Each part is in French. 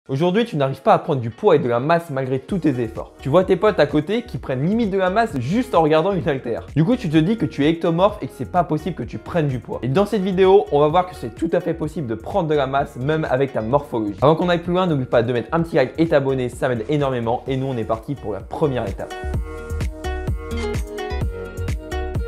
Aujourd'hui, tu n'arrives pas à prendre du poids et de la masse malgré tous tes efforts. Tu vois tes potes à côté qui prennent limite de la masse juste en regardant une haltère. Du coup, tu te dis que tu es ectomorphe et que c'est pas possible que tu prennes du poids. Et dans cette vidéo, on va voir que c'est tout à fait possible de prendre de la masse même avec ta morphologie. Avant qu'on aille plus loin, n'oublie pas de mettre un petit like et t'abonner, ça m'aide énormément. Et nous, on est parti pour la première étape.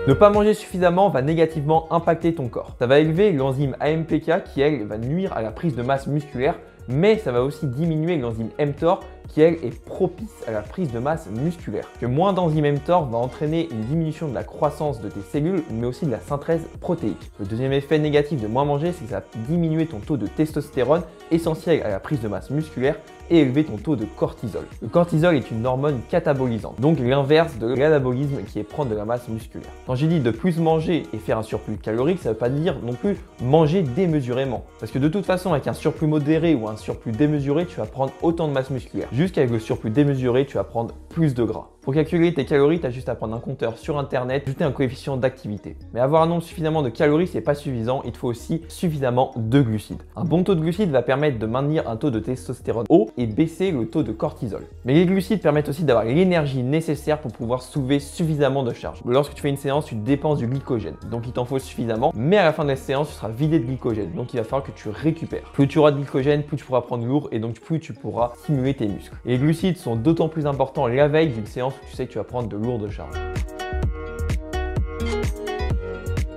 Ne pas manger suffisamment va négativement impacter ton corps. Ça va élever l'enzyme AMPK qui, elle, va nuire à la prise de masse musculaire, mais ça va aussi diminuer l'enzyme mTOR qui, elle, est propice à la prise de masse musculaire. Que moins d'enzyme mTOR va entraîner une diminution de la croissance de tes cellules, mais aussi de la synthèse protéique. Le deuxième effet négatif de moins manger, c'est que ça va diminuer ton taux de testostérone, essentiel à la prise de masse musculaire, et élever ton taux de cortisol. Le cortisol est une hormone catabolisante, donc l'inverse de l'anabolisme qui est prendre de la masse musculaire. Quand j'ai dit de plus manger et faire un surplus calorique, ça ne veut pas dire non plus manger démesurément. Parce que de toute façon, avec un surplus modéré ou un surplus démesuré, tu vas prendre autant de masse musculaire. Jusqu'avec le surplus démesuré, tu vas prendre plus de gras. Pour calculer tes calories, tu as juste à prendre un compteur sur internet, ajouter un coefficient d'activité. Mais avoir un nombre suffisamment de calories, c'est pas suffisant, il te faut aussi suffisamment de glucides. Un bon taux de glucides va permettre de maintenir un taux de testostérone haut et baisser le taux de cortisol. Mais les glucides permettent aussi d'avoir l'énergie nécessaire pour pouvoir soulever suffisamment de charge. Lorsque tu fais une séance, tu dépenses du glycogène, donc il t'en faut suffisamment, mais à la fin de la séance, tu seras vidé de glycogène, donc il va falloir que tu récupères. Plus tu auras de glycogène, plus tu pourras prendre lourd et donc plus tu pourras stimuler tes muscles. Et les glucides sont d'autant plus importants la veille d'une séance où tu sais que tu vas prendre de lourdes charges.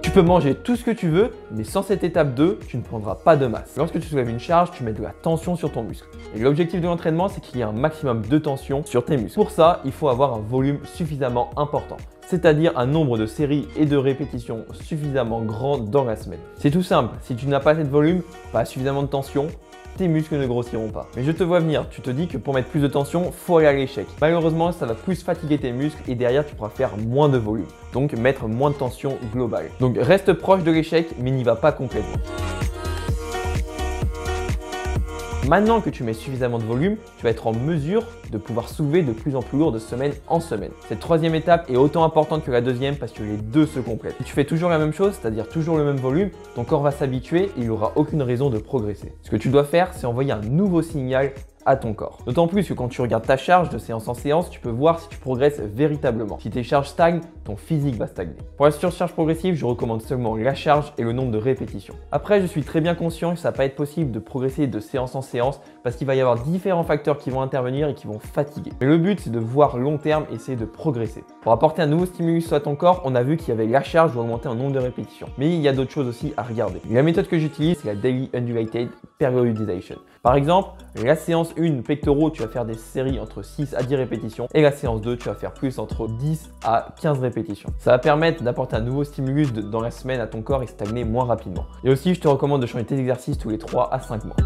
Tu peux manger tout ce que tu veux, mais sans cette étape 2, tu ne prendras pas de masse. Lorsque tu soulèves une charge, tu mets de la tension sur ton muscle. Et l'objectif de l'entraînement, c'est qu'il y ait un maximum de tension sur tes muscles. Pour ça, il faut avoir un volume suffisamment important, c'est-à-dire un nombre de séries et de répétitions suffisamment grand dans la semaine. C'est tout simple, si tu n'as pas assez de volume, pas suffisamment de tension, tes muscles ne grossiront pas. Mais je te vois venir, tu te dis que pour mettre plus de tension, faut aller à l'échec. Malheureusement, ça va plus fatiguer tes muscles et derrière, tu pourras faire moins de volume. Donc, mettre moins de tension globale. Donc, reste proche de l'échec, mais n'y va pas complètement. Maintenant que tu mets suffisamment de volume, tu vas être en mesure de pouvoir soulever de plus en plus lourd de semaine en semaine. Cette troisième étape est autant importante que la deuxième parce que les deux se complètent. Si tu fais toujours la même chose, c'est-à-dire toujours le même volume, ton corps va s'habituer et il n'aura aucune raison de progresser. Ce que tu dois faire, c'est envoyer un nouveau signal à ton corps. D'autant plus que quand tu regardes ta charge de séance en séance, tu peux voir si tu progresses véritablement. Si tes charges stagnent, ton physique va stagner. Pour la surcharge progressive, je recommande seulement la charge et le nombre de répétitions. Après, je suis très bien conscient que ça va pas être possible de progresser de séance en séance parce qu'il va y avoir différents facteurs qui vont intervenir et qui vont fatiguer. Mais le but, c'est de voir long terme et essayer de progresser. Pour apporter un nouveau stimulus à ton corps, on a vu qu'il y avait la charge ou augmenter un nombre de répétitions. Mais il y a d'autres choses aussi à regarder. La méthode que j'utilise, c'est la Daily Undulated Periodization. Par exemple, la séance 1 pectoraux, tu vas faire des séries entre 6 à 10 répétitions et la séance 2, tu vas faire plus entre 10 à 15 répétitions. Ça va permettre d'apporter un nouveau stimulus dans la semaine à ton corps et stagner moins rapidement. Et aussi, je te recommande de changer tes exercices tous les 3 à 5 mois.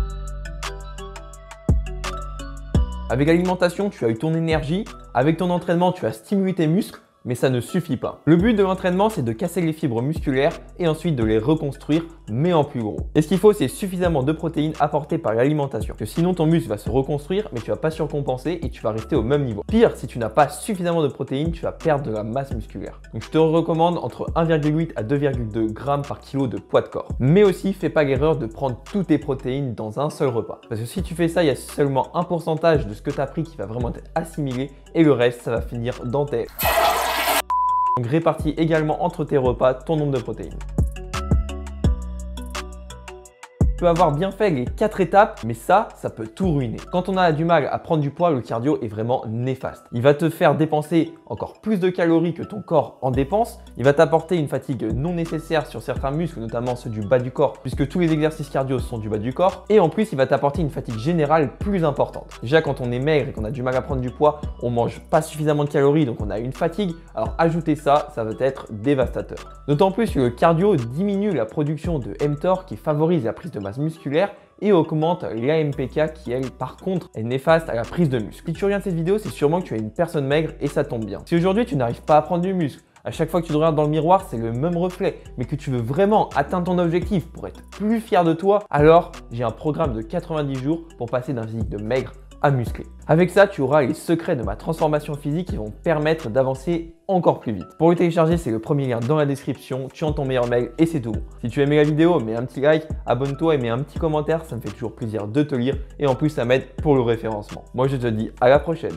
Avec l'alimentation, tu as eu ton énergie. Avec ton entraînement, tu as stimulé tes muscles. Mais ça ne suffit pas. Le but de l'entraînement, c'est de casser les fibres musculaires et ensuite de les reconstruire, mais en plus gros. Et ce qu'il faut, c'est suffisamment de protéines apportées par l'alimentation. Que sinon, ton muscle va se reconstruire, mais tu vas pas surcompenser et tu vas rester au même niveau. Pire, si tu n'as pas suffisamment de protéines, tu vas perdre de la masse musculaire. Donc, je te recommande entre 1,8 à 2,2 grammes par kilo de poids de corps. Mais aussi, fais pas l'erreur de prendre toutes tes protéines dans un seul repas. Parce que si tu fais ça, il y a seulement un pourcentage de ce que tu as pris qui va vraiment être assimilé et le reste, ça va finir dans tes... Donc répartis également entre tes repas ton nombre de protéines. Tu peux avoir bien fait les 4 étapes, mais ça peut tout ruiner. Quand on a du mal à prendre du poids, le cardio est vraiment néfaste. Il va te faire dépenser encore plus de calories que ton corps en dépense. Il va t'apporter une fatigue non nécessaire sur certains muscles, notamment ceux du bas du corps, puisque tous les exercices cardio sont du bas du corps. Et en plus, il va t'apporter une fatigue générale plus importante. Déjà, quand on est maigre et qu'on a du mal à prendre du poids, on mange pas suffisamment de calories, donc on a une fatigue. Alors ajouter ça va être dévastateur. D'autant plus que le cardio diminue la production de mTOR qui favorise la prise de masse musculaire et augmente l'AMPK qui, elle, par contre, est néfaste à la prise de muscle. Si tu regardes cette vidéo, c'est sûrement que tu es une personne maigre et ça tombe bien. Si aujourd'hui tu n'arrives pas à prendre du muscle, à chaque fois que tu te regardes dans le miroir, c'est le même reflet, mais que tu veux vraiment atteindre ton objectif pour être plus fier de toi, alors j'ai un programme de 90 jours pour passer d'un physique de maigre à muscler. Avec ça, tu auras les secrets de ma transformation physique qui vont te permettre d'avancer encore plus vite. Pour le télécharger, c'est le premier lien dans la description, tu entres ton meilleur mail et c'est tout bon. Si tu as aimé la vidéo, mets un petit like, abonne-toi et mets un petit commentaire, ça me fait toujours plaisir de te lire et en plus ça m'aide pour le référencement. Moi je te dis à la prochaine.